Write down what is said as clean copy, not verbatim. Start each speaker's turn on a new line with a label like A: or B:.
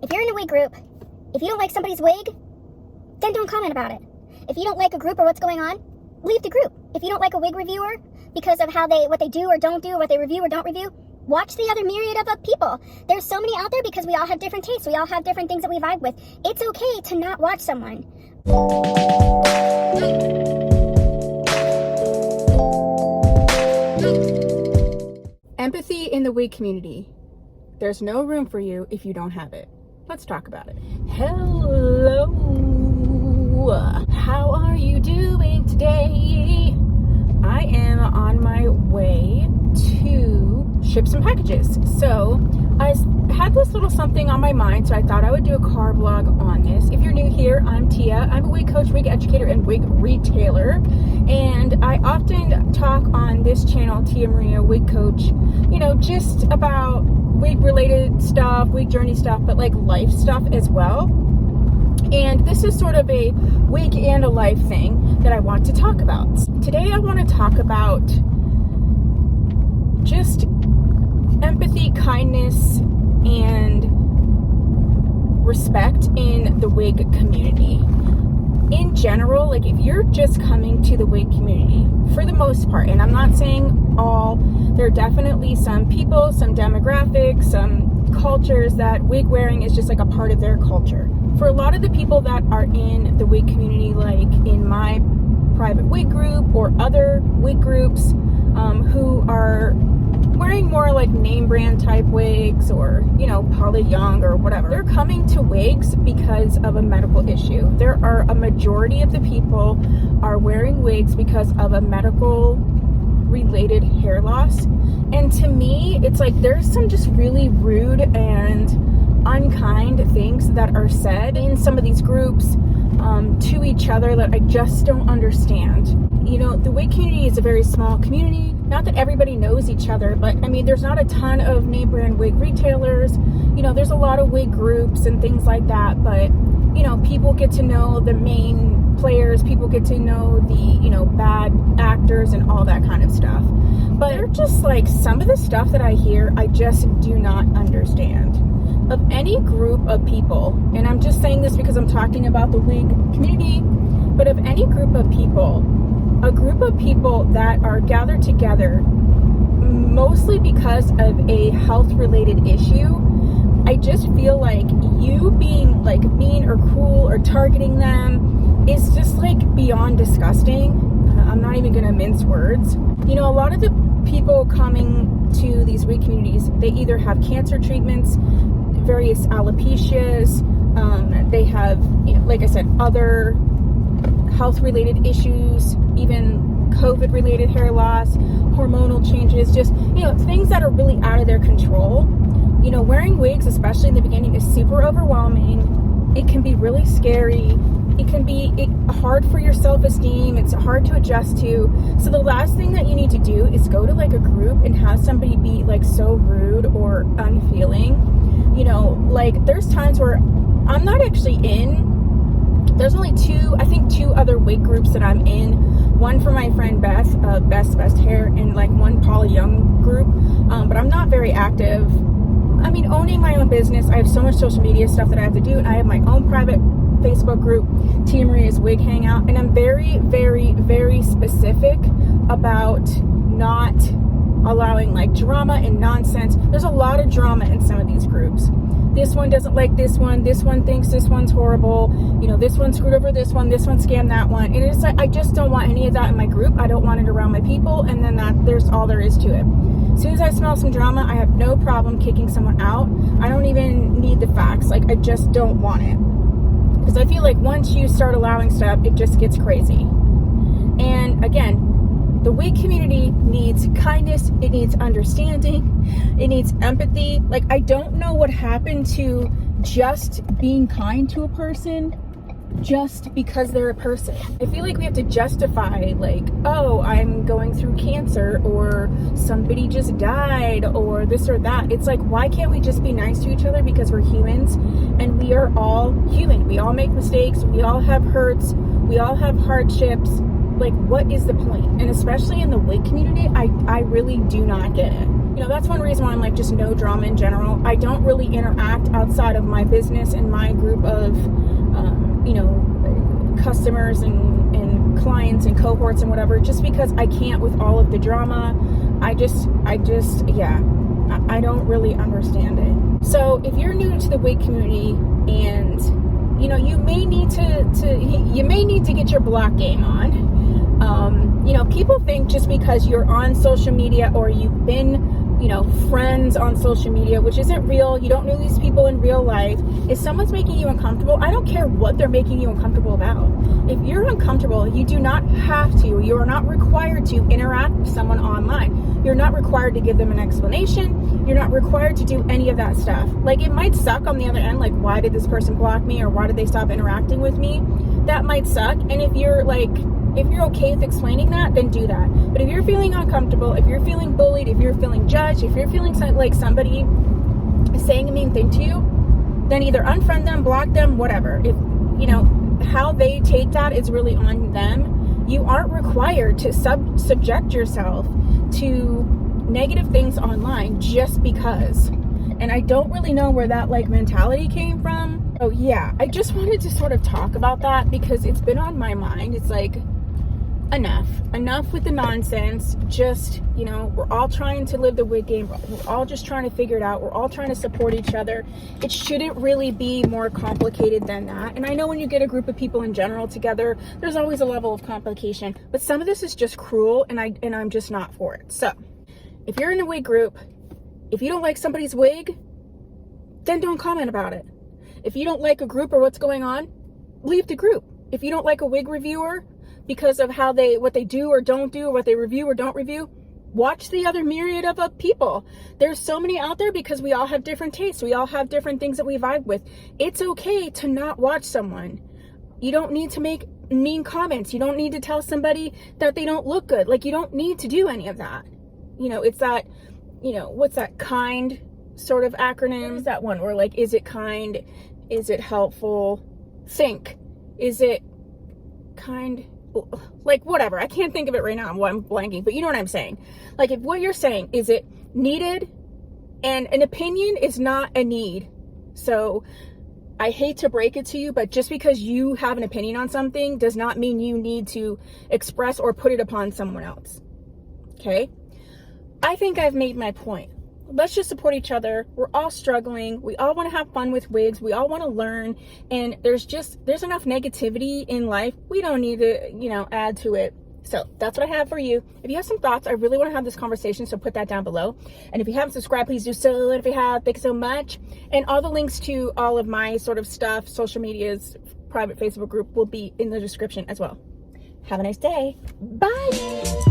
A: If you're in a wig group, if you don't like somebody's wig, then don't comment about it. If you don't like a group or what's going on, leave the group. If you don't like a wig reviewer because of what they do or don't do, what they review or don't review, watch the other myriad of people. There's so many out there because we all have different tastes. We all have different things that we vibe with. It's okay to not watch someone.
B: Empathy in the wig community. There's no room for you if you don't have it. Let's talk about it. Hello. How are you doing today? I am on my way to ship some packages. So I had this little something on my mind, so I thought I would do a car vlog on this. If you're new here, I'm Tia. I'm a wig coach, wig educator, and wig retailer. And I often talk on this channel, Tia Maria Wig Coach, just about wig related stuff, wig journey stuff, but like life stuff as well. And this is sort of a wig and a life thing that I want to talk about. Today I want to talk about just empathy, kindness, and respect in the wig community. In general, like if you're just coming to the wig community, for the most part, and I'm not saying all, there are definitely some people, some demographics, some cultures that wig wearing is just like a part of their culture. For a lot of the people that are in the wig community, like in my private wig group or other wig groups who are wearing more like name brand type wigs or, Polly Young or whatever, they're coming to wigs because of a medical issue. There are a majority of the people are wearing wigs because of a medical related hair loss. And to me, it's like there's some just really rude and unkind things that are said in some of these groups to each other that I just don't understand. The wig community is a very small community. Not that everybody knows each other, but I mean, there's not a ton of name brand wig retailers. There's a lot of wig groups and things like that, but people get to know the main players, people get to know the, bad actors and all that kind of stuff. But they're just like some of the stuff that I hear, I just do not understand. Of any group of people, and I'm just saying this because I'm talking about the wig community, but of any group of people, a group of people that are gathered together mostly because of a health related issue, I just feel like you being like mean or cruel or targeting them is just like beyond disgusting. I'm not even gonna mince words. A lot of the people coming to these wig communities, they either have cancer treatments, various alopecias, they have, like I said, other health related issues, even COVID related hair loss, hormonal changes, just, things that are really out of their control. Wearing wigs, especially in the beginning, is super overwhelming. It can be really scary. It can be hard for your self-esteem. It's hard to adjust to. So the last thing that you need to do is go to like a group and have somebody be like so rude or unfeeling. Like there's times where I'm not actually in. There's only two other wig groups that I'm in. One for my friend Beth, Best Hair, and like one Polly Young group. But I'm not very active. I mean, owning my own business, I have so much social media stuff that I have to do, and I have my own private Facebook group, Tia Maria's Wig Hangout, and I'm very, very, very specific about not allowing like drama and nonsense. There's a lot of drama in some of these groups. This one doesn't like this one thinks this one's horrible, this one screwed over this one scammed that one, and it's like I just don't want any of that in my group. I don't want it around my people, and then there's all there is to it. As soon as I smell some drama, I have no problem kicking someone out. I don't even need the facts. Like, I just don't want it. Because I feel like once you start allowing stuff, it just gets crazy. And again, the wig community needs kindness. It needs understanding. It needs empathy. Like, I don't know what happened to just being kind to a person just because they're a person. I feel like we have to justify like, oh, I'm going through cancer, or somebody just died, or this or that. It's like, why can't we just be nice to each other because we're humans and we are all human. We all make mistakes. We all have hurts. We all have hardships. Like, what is the point? And especially in the wig community, I really do not get it. that's one reason why I'm like just no drama in general. I don't really interact outside of my business and my group of, customers and clients and cohorts and whatever, just because I can't with all of the drama. I don't really understand it. So if you're new to the WIG community and you may need to get your block game on. People think just because you're on social media or you've been friends on social media, which isn't real, you don't know these people in real life, if someone's making you uncomfortable, I don't care what they're making you uncomfortable about. If you're uncomfortable, you do not have to, you are not required to interact with someone online. You're not required to give them an explanation. You're not required to do any of that stuff. Like, it might suck on the other end, like, why did this person block me, or why did they stop interacting with me? That might suck. And if you're okay with explaining that, then do that. But if you're feeling uncomfortable, if you're feeling bullied, if you're feeling judged, if you're feeling like somebody is saying a mean thing to you, then either unfriend them, block them, whatever. If how they take that is really on them. You aren't required to subject yourself to negative things online just because. And I don't really know where that mentality came from. Oh yeah, I just wanted to sort of talk about that because it's been on my mind. It's like, enough with the nonsense. Just, we're all trying to live the WIG game. We're all just trying to figure it out. We're all trying to support each other. It shouldn't really be more complicated than that. And I know when you get a group of people in general together, there's always a level of complication, but some of this is just cruel, and I'm just not for it. So if you're in a WIG group, if you don't like somebody's wig, then don't comment about it. If you don't like a group or what's going on, leave the group. If you don't like a wig reviewer because of what they do or don't do, or what they review or don't review, watch the other myriad of people. There's so many out there because we all have different tastes. We all have different things that we vibe with. It's okay to not watch someone. You don't need to make mean comments. You don't need to tell somebody that they don't look good. Like, you don't need to do any of that. It's that, what's that kind sort of acronym? Is that one where is it kind? Is it helpful? Think. Is it kind? Whatever. I can't think of it right now. I'm blanking, but you know what I'm saying. If what you're saying, is it needed? And an opinion is not a need. So I hate to break it to you, but just because you have an opinion on something does not mean you need to express or put it upon someone else. Okay? I think I've made my point. Let's just support each other. We're all struggling. We all want to have fun with wigs. We all want to learn. And there's enough negativity in life. We don't need to, add to it. So that's what I have for you. If you have some thoughts, I really want to have this conversation, so put that down below. And if you haven't subscribed, please do so. And if you have, thank you so much. And all the links to all of my sort of stuff, social medias, private Facebook group will be in the description as well. Have a nice day. Bye.